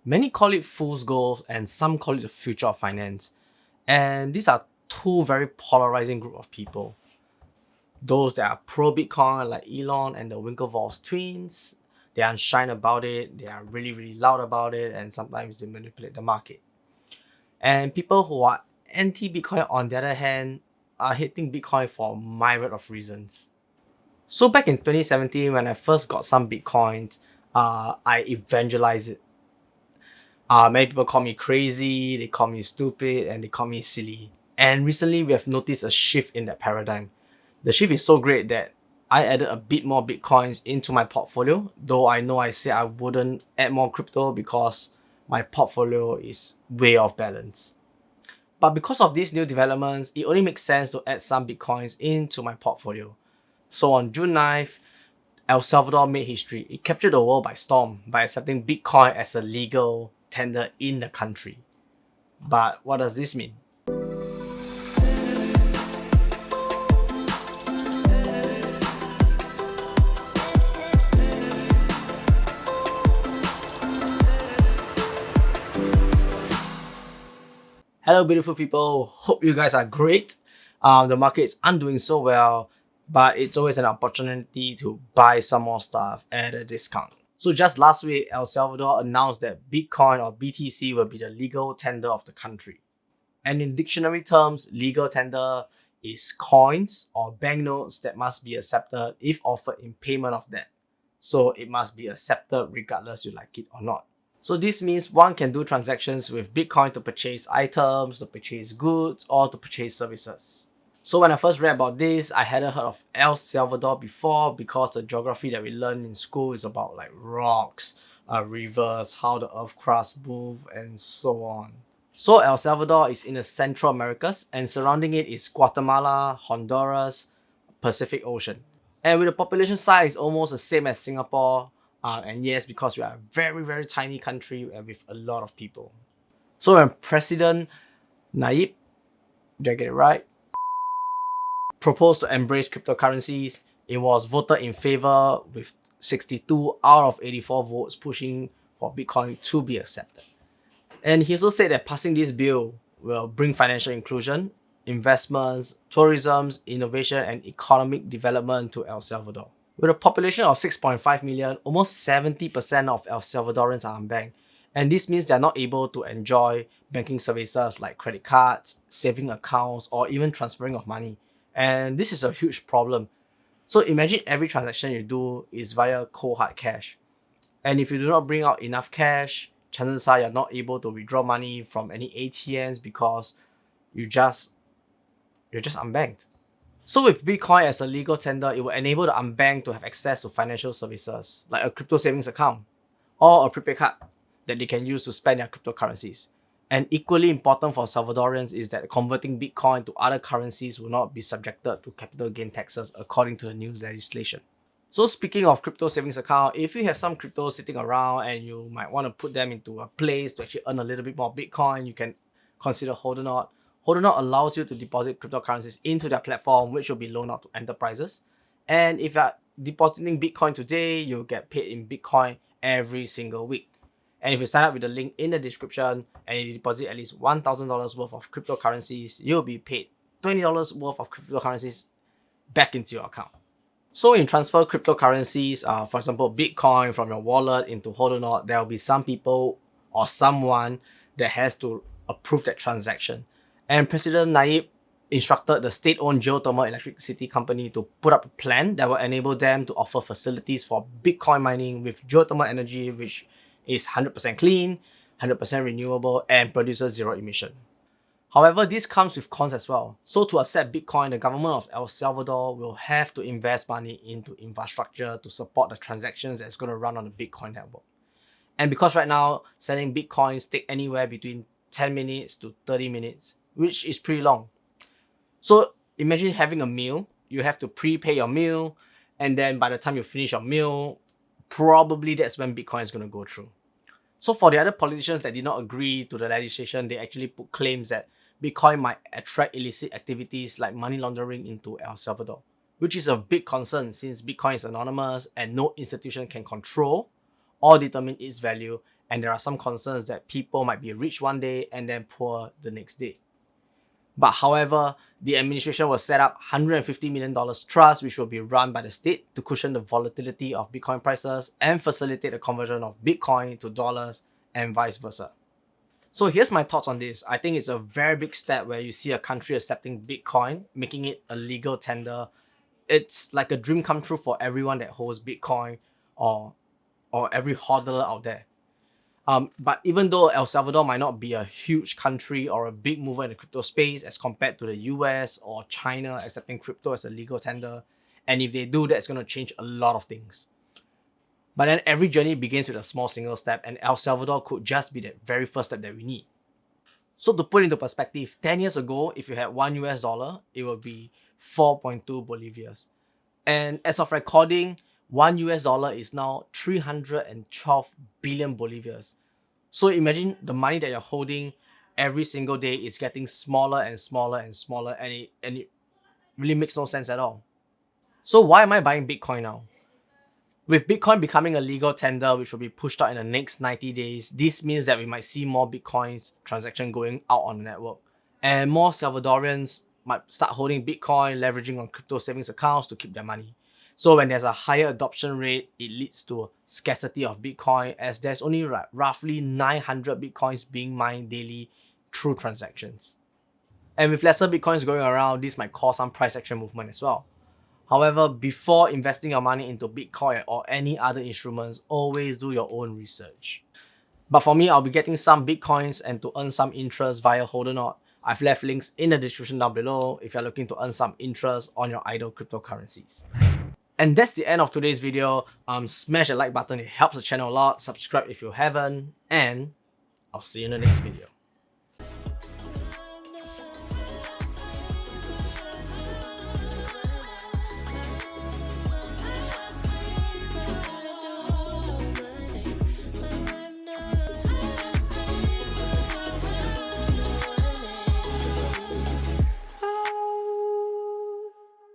Many call it fool's gold and some call it the future of finance. And these are two very polarizing group of people. Those that are pro-Bitcoin like Elon and the Winklevoss twins, they are unshine about it, they are really loud about it, and sometimes they manipulate the market. And people who are anti-Bitcoin on the other hand are hating Bitcoin for a myriad of reasons. So back in 2017 when I first got some Bitcoins, I evangelized it. Many people call me crazy, they call me stupid, and they call me silly. And recently we have noticed a shift in that paradigm. The shift is so great that I added a bit more Bitcoins into my portfolio, though I know I said I wouldn't add more crypto because my portfolio is way off balance. But because of these new developments, it only makes sense to add some Bitcoins into my portfolio. So on June 9th, El Salvador made history. It captured the world by storm by accepting Bitcoin as a legal tender in the country. But what does this mean? Hello beautiful people, hope you guys are great. The market is undoing so well, but it's always an opportunity to buy some more stuff at a discount. So just last week, El Salvador announced that Bitcoin or BTC will be the legal tender of the country. And in dictionary terms, legal tender is coins or banknotes that must be accepted if offered in payment of debt. So it must be accepted regardless you like it or not. So this means one can do transactions with Bitcoin to purchase items, to purchase goods, or to purchase services. So when I first read about this, I hadn't heard of El Salvador before because the geography that we learn in school is about like rocks, rivers, how the earth crust move, and so on. So El Salvador is in the Central Americas and surrounding it is Guatemala, Honduras, Pacific Ocean. And with a population size almost the same as Singapore, and yes, because we are a very tiny country and with a lot of people. So when President Nayib, did I get it right, proposed to embrace cryptocurrencies, it was voted in favor with 62 out of 84 votes pushing for Bitcoin to be accepted. And he also said that passing this bill will bring financial inclusion, investments, tourism, innovation, and economic development to El Salvador. With a population of 6.5 million, almost 70% of El Salvadorans are unbanked. And this means they are not able to enjoy banking services like credit cards, saving accounts, or even transferring of money. And this is a huge problem. So imagine every transaction you do is via cold hard cash. And if you do not bring out enough cash, chances are you're not able to withdraw money from any ATMs because you're just unbanked. So with Bitcoin as a legal tender, it will enable the unbanked to have access to financial services like a crypto savings account or a prepaid card that they can use to spend their cryptocurrencies. And equally important for Salvadorians is that converting Bitcoin to other currencies will not be subjected to capital gain taxes according to the new legislation. So speaking of crypto savings account, if you have some crypto sitting around and you might want to put them into a place to actually earn a little bit more Bitcoin, you can consider Jorden. Jorden allows you to deposit cryptocurrencies into their platform, which will be loaned out to enterprises. And if you're depositing Bitcoin today, you'll get paid in Bitcoin every single week. And if you sign up with the link in the description and you deposit at least $1,000 worth of cryptocurrencies, you'll be paid $20 worth of cryptocurrencies back into your account. So when you transfer cryptocurrencies, for example, Bitcoin from your wallet into Jorden, there will be some people or someone that has to approve that transaction. And President Nayib instructed the state-owned geothermal electricity company to put up a plan that will enable them to offer facilities for Bitcoin mining with geothermal energy, which is 100% clean, 100% renewable, and produces zero emission. However, this comes with cons as well. So to accept Bitcoin, the government of El Salvador will have to invest money into infrastructure to support the transactions that's going to run on the Bitcoin network. And because right now, selling Bitcoins take anywhere between 10 minutes to 30 minutes, which is pretty long. So imagine having a meal, you have to prepay your meal, and then by the time you finish your meal, probably that's when Bitcoin is going to go through. So for the other politicians that did not agree to the legislation, they actually put claims that Bitcoin might attract illicit activities like money laundering into El Salvador, which is a big concern since Bitcoin is anonymous and no institution can control or determine its value, and there are some concerns that people might be rich one day and then poor the next day. But however, the administration will set up $150 million trust which will be run by the state to cushion the volatility of Bitcoin prices and facilitate the conversion of Bitcoin to dollars and vice versa. So here's my thoughts on this. I think it's a very big step where you see a country accepting Bitcoin, making it a legal tender. It's like a dream come true for everyone that holds Bitcoin or every hodler out there. But even though El Salvador might not be a huge country or a big mover in the crypto space as compared to the US or China accepting crypto as a legal tender, and if they do, that's going to change a lot of things. But then every journey begins with a small single step, and El Salvador could just be that very first step that we need. So to put into perspective, 10 years ago, if you had $1, it would be 4.2 bolivias. And as of recording, $1 is now 312 billion bolivias. So imagine the money that you're holding every single day is getting smaller and smaller and smaller, and it really makes no sense at all. So why am I buying Bitcoin now? With Bitcoin becoming a legal tender, which will be pushed out in the next 90 days, this means that we might see more Bitcoins transaction going out on the network. And more Salvadorians might start holding Bitcoin, leveraging on crypto savings accounts to keep their money. So when there's a higher adoption rate, it leads to a scarcity of Bitcoin, as there's only roughly 900 Bitcoins being mined daily through transactions. And with lesser Bitcoins going around, this might cause some price action movement as well. However, before investing your money into Bitcoin or any other instruments, always do your own research. But for me, I'll be getting some Bitcoins, and to earn some interest via Jorden, I've left links in the description down below if you're looking to earn some interest on your idle cryptocurrencies. And that's the end of today's video. Smash the like button, it helps the channel a lot. Subscribe if you haven't, and I'll see you in the next video.